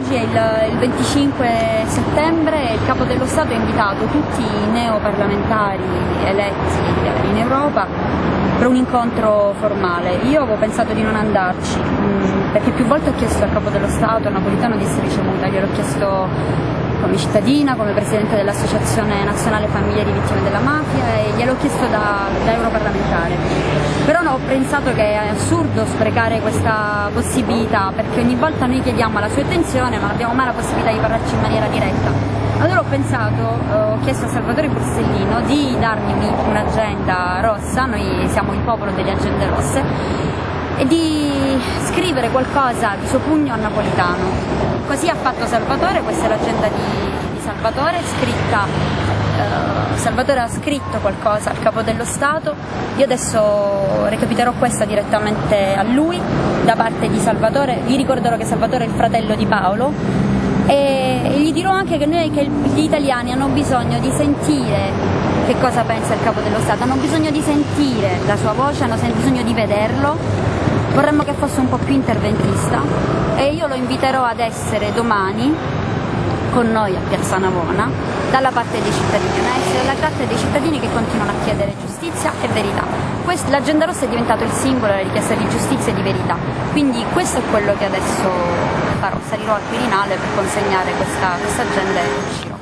oggi è il 25 settembre e il Capo dello Stato ha invitato tutti i neoparlamentari eletti in Europa per un incontro formale. Io avevo pensato di non andarci, perché più volte ho chiesto al Capo dello Stato Napolitano di essere ricevuta, gliel'ho chiesto come cittadina, come Presidente dell'Associazione Nazionale Familiari Vittime della Mafia e gliel'ho chiesto da europarlamentare. Però ho pensato che è assurdo sprecare questa possibilità, perché ogni volta noi chiediamo la sua attenzione ma non abbiamo mai la possibilità di parlarci in maniera diretta. Allora ho chiesto a Salvatore Borsellino di darmi un'agenda rossa, noi siamo il popolo delle agende rosse, e di scrivere qualcosa di suo pugno a Napolitano. Così ha fatto Salvatore, questa è l'agenda di Salvatore, Salvatore ha scritto qualcosa al Capo dello Stato, io adesso recapiterò questa direttamente a lui, da parte di Salvatore. Vi ricorderò che Salvatore è il fratello di Paolo e gli dirò anche che gli italiani hanno bisogno di sentire che cosa pensa il Capo dello Stato, hanno bisogno di sentire la sua voce, hanno bisogno di vederlo. Vorremmo che fosse un po' più interventista e io lo inviterò ad essere domani con noi a Piazza Navona dalla parte dei cittadini, essere dalla parte dei cittadini che continuano a chiedere giustizia e verità. L'agenda rossa è diventato il simbolo della richiesta di giustizia e di verità, quindi questo è quello che adesso farò, salirò al Quirinale per consegnare questa agenda e uscirò.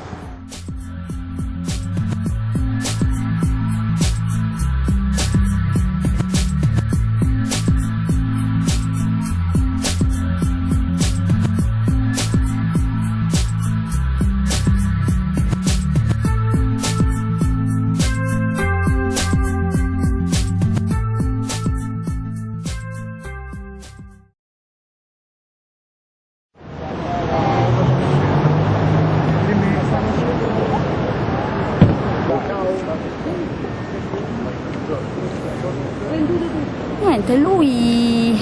Niente, lui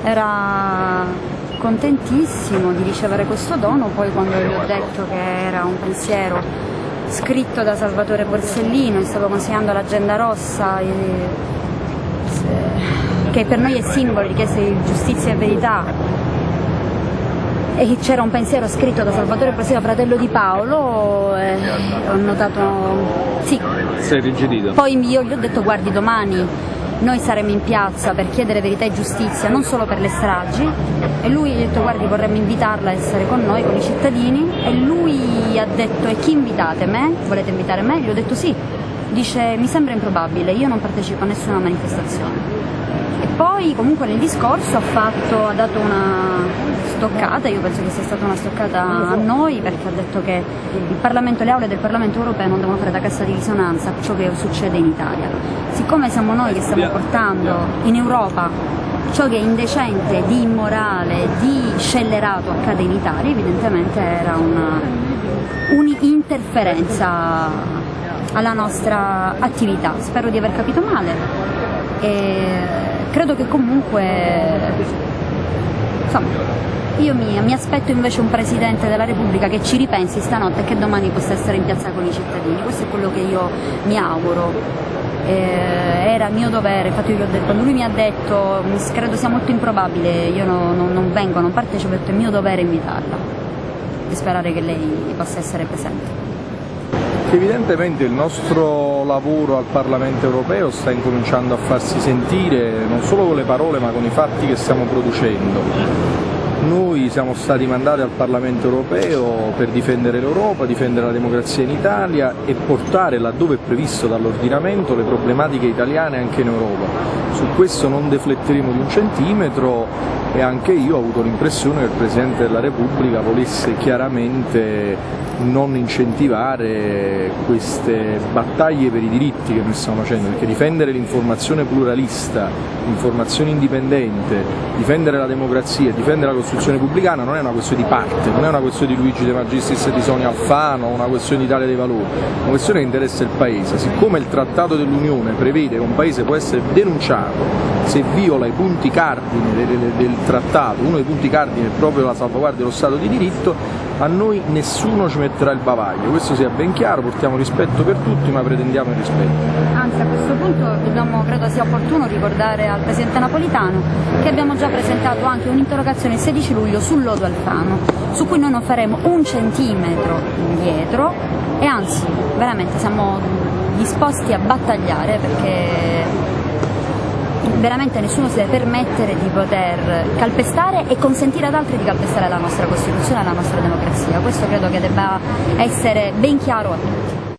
era contentissimo di ricevere questo dono, poi quando gli ho detto che era un pensiero scritto da Salvatore Borsellino, gli stavo consegnando l'agenda rossa, che per noi è simbolo di richiesta di giustizia e verità, e c'era un pensiero scritto da Salvatore Borsellino, fratello di Paolo, ho notato, sì. Sei irrigidito. Poi io gli ho detto: guardi, domani noi saremo in piazza per chiedere verità e giustizia, non solo per le stragi, e lui gli ha detto: guardi, vorremmo invitarla a essere con noi, con i cittadini, e lui ha detto: e chi invitate? Me? Volete invitare me? Gli ho detto sì. Dice: mi sembra improbabile, io non partecipo a nessuna manifestazione. E poi comunque nel discorso ha dato una stoccata, io penso che sia stata una stoccata a noi, perché ha detto che il Parlamento, le aule del Parlamento europeo non devono fare da cassa di risonanza a ciò che succede in Italia. Siccome siamo noi che stiamo portando in Europa ciò che è indecente, di immorale, di scellerato accade in Italia, evidentemente era un'interferenza alla nostra attività. Spero di aver capito male e credo che comunque, insomma, io mi aspetto invece un Presidente della Repubblica che ci ripensi stanotte e che domani possa essere in piazza con i cittadini. Questo è quello che io mi auguro. Era mio dovere, infatti io gli ho detto, quando lui mi ha detto credo sia molto improbabile, io non vengo, non partecipo, ho detto è mio dovere invitarla e sperare che lei possa essere presente. Evidentemente il nostro lavoro al Parlamento europeo sta incominciando a farsi sentire non solo con le parole ma con i fatti che stiamo producendo. Noi siamo stati mandati al Parlamento europeo per difendere l'Europa, difendere la democrazia in Italia e portare laddove è previsto dall'ordinamento le problematiche italiane anche in Europa. Su questo non defletteremo di un centimetro e anche io ho avuto l'impressione che il Presidente della Repubblica volesse chiaramente non incentivare queste battaglie per i diritti che noi stiamo facendo, perché difendere l'informazione pluralista, l'informazione indipendente, difendere la democrazia e difendere la Costituzione repubblicana non è una questione di parte, non è una questione di Luigi De Magistris e di Sonia Alfano, una questione di Italia dei Valori, è una questione che interessa il Paese. Siccome il Trattato dell'Unione prevede che un Paese può essere denunciato se viola i punti cardine del Trattato, uno dei punti cardine è proprio la salvaguardia dello Stato di diritto, A noi nessuno ci metterà il bavaglio, questo sia ben chiaro, portiamo rispetto per tutti, ma pretendiamo il rispetto. Anzi, a questo punto credo sia opportuno ricordare al Presidente Napolitano che abbiamo già presentato anche un'interrogazione il 16 luglio sul lodo Alfano, su cui noi non faremo un centimetro indietro e anzi, veramente siamo disposti a battagliare perché veramente nessuno si deve permettere di poter calpestare e consentire ad altri di calpestare la nostra Costituzione e la nostra democrazia. Questo credo che debba essere ben chiaro a tutti.